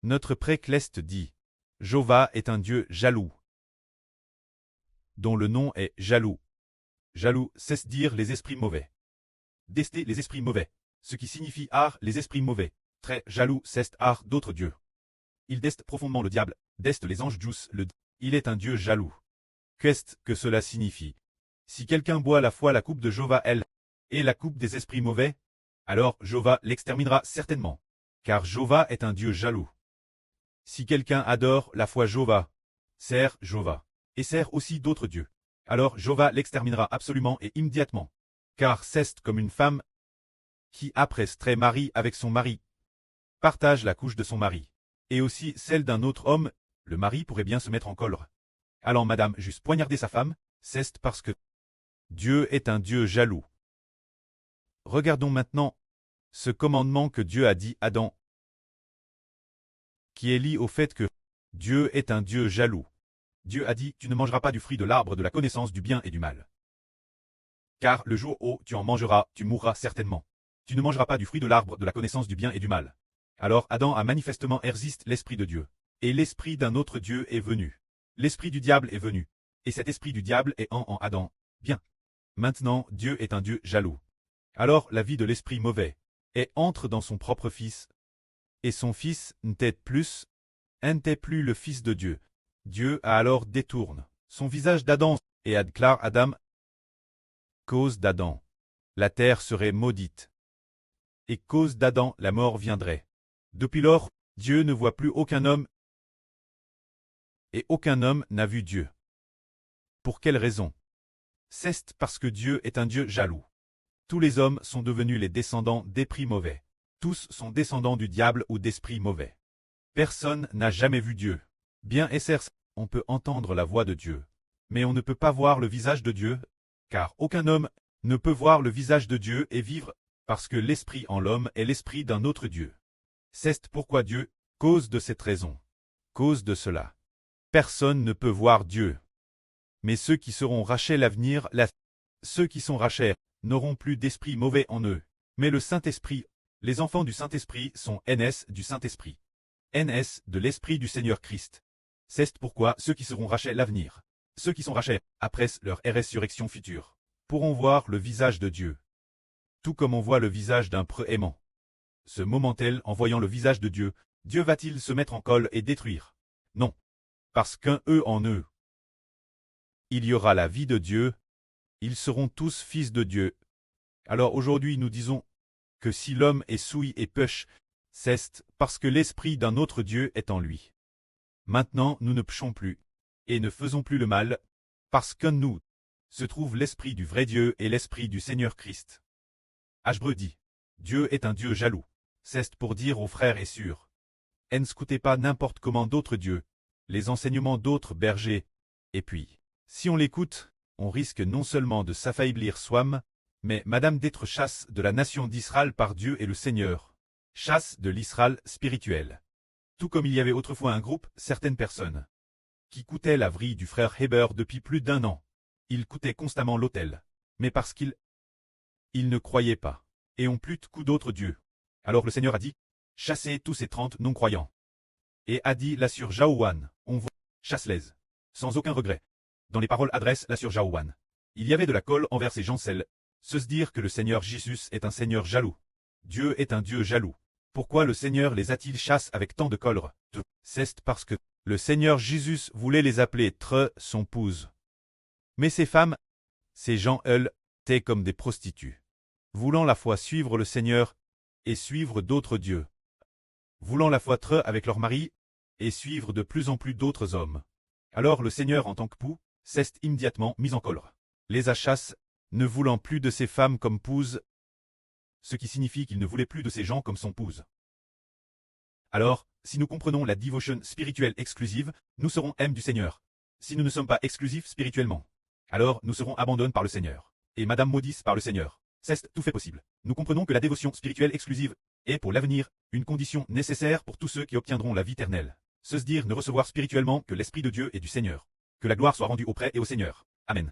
Notre précleste dit « Jova est un Dieu jaloux » dont le nom est jaloux. Jaloux, c'est dire les esprits mauvais. Dester les esprits mauvais, ce qui signifie ar les esprits mauvais. Très jaloux, c'est ar d'autres dieux. Il deste profondément le diable, deste les anges jus, il est un Dieu jaloux. Qu'est-ce que cela signifie? Si quelqu'un boit la fois la coupe de Jova et la coupe des esprits mauvais, alors Jova l'exterminera certainement, car Jova est un Dieu jaloux. Si quelqu'un adore la foi Jova, sert Jova, et sert aussi d'autres dieux, alors Jova l'exterminera absolument et immédiatement, car c'est comme une femme qui après s'être mariée avec son mari, partage la couche de son mari, et aussi celle d'un autre homme, le mari pourrait bien se mettre en colère. Allant madame juste poignarder sa femme, c'est parce que Dieu est un Dieu jaloux. Regardons maintenant ce commandement que Dieu a dit à Adam, qui est lié au fait que Dieu est un Dieu jaloux. Dieu a dit, tu ne mangeras pas du fruit de l'arbre de la connaissance du bien et du mal. Car le jour où tu en mangeras, tu mourras certainement. Tu ne mangeras pas du fruit de l'arbre de la connaissance du bien et du mal. Alors Adam a manifestement résisté l'esprit de Dieu. Et l'esprit d'un autre Dieu est venu. L'esprit du diable est venu. Et cet esprit du diable est en Adam. Bien. Maintenant, Dieu est un Dieu jaloux. Alors la vie de l'esprit mauvais entre dans son propre fils. Et son fils n'était plus le fils de Dieu. Dieu a alors détourné son visage d'Adam et a déclaré Adam, cause d'Adam, la terre serait maudite. Et cause d'Adam, la mort viendrait. Depuis lors, Dieu ne voit plus aucun homme, et aucun homme n'a vu Dieu. Pour quelle raison? C'est parce que Dieu est un Dieu jaloux. Tous les hommes sont devenus les descendants d'esprits mauvais. Tous sont descendants du diable ou d'esprits mauvais. Personne n'a jamais vu Dieu. Bien certes, on peut entendre la voix de Dieu, mais on ne peut pas voir le visage de Dieu, car aucun homme ne peut voir le visage de Dieu et vivre, parce que l'esprit en l'homme est l'esprit d'un autre Dieu. C'est pourquoi Dieu, cause de cette raison, cause de cela. Personne ne peut voir Dieu. Mais ceux qui seront rachés l'avenir, ceux qui sont rachés, n'auront plus d'esprit mauvais en eux. Mais le Saint-Esprit, les enfants du Saint-Esprit sont NS du Saint-Esprit. NS de l'Esprit du Seigneur Christ. C'est pourquoi ceux qui seront rachés l'avenir, ceux qui sont rachés, après leur résurrection future, pourront voir le visage de Dieu. Tout comme on voit le visage d'un preux aimant. Ce moment-tel, en voyant le visage de Dieu, Dieu va-t-il se mettre en colère et détruire? Non. Parce qu'un eux en eux. Il y aura la vie de Dieu, ils seront tous fils de Dieu. Alors aujourd'hui nous disons que si l'homme est souillé et pêche, c'est parce que l'esprit d'un autre Dieu est en lui. Maintenant nous ne péchons plus, et ne faisons plus le mal, parce qu'en nous se trouve l'esprit du vrai Dieu et l'esprit du Seigneur Christ. Hébreux dit, Dieu est un Dieu jaloux. C'est pour dire aux frères et sœurs, n'écoutez pas n'importe comment d'autres dieux, les enseignements d'autres bergers, et puis, si on l'écoute, on risque non seulement de s'affaiblir soi-même, mais madame d'être chasse de la nation d'Israël par Dieu et le Seigneur, chasse de l'Israël spirituel. Tout comme il y avait autrefois un groupe, certaines personnes, qui coûtaient la vrille du frère Héber depuis plus d'1 an. Ils coûtaient constamment l'autel, mais parce qu'ils ne croyaient pas, et ont plus de coups d'autres dieux. Alors le Seigneur a dit, chassez tous ces 30 non-croyants. Et a dit là sur Jaouan, on voit, chasse-les, sans aucun regret. Dans les paroles adresse là sur Jaouan. Il y avait de la colle envers ces gens-celles, se dire que le Seigneur Jésus est un Seigneur jaloux. Dieu est un Dieu jaloux. Pourquoi le Seigneur les a-t-il chassés avec tant de colère? C'est parce que le Seigneur Jésus voulait les appeler son épouse. Mais ces femmes, ces gens, elles, étaient comme des prostituées. Voulant la fois suivre le Seigneur, et suivre d'autres dieux. Voulant la fois être avec leur mari, et suivre de plus en plus d'autres hommes. Alors le Seigneur en tant qu'époux, s'est immédiatement mis en colère. Les a chassés, ne voulant plus de ces femmes comme épouses, ce qui signifie qu'il ne voulait plus de ces gens comme son épouse. Alors, si nous comprenons la dévotion spirituelle exclusive, nous serons M du Seigneur. Si nous ne sommes pas exclusifs spirituellement, alors nous serons abandonnés par le Seigneur, et Madame maudisse par le Seigneur. C'est tout fait possible. Nous comprenons que la dévotion spirituelle exclusive est pour l'avenir une condition nécessaire pour tous ceux qui obtiendront la vie éternelle. Se dire ne recevoir spirituellement que l'Esprit de Dieu et du Seigneur. Que la gloire soit rendue auprès et au Seigneur. Amen.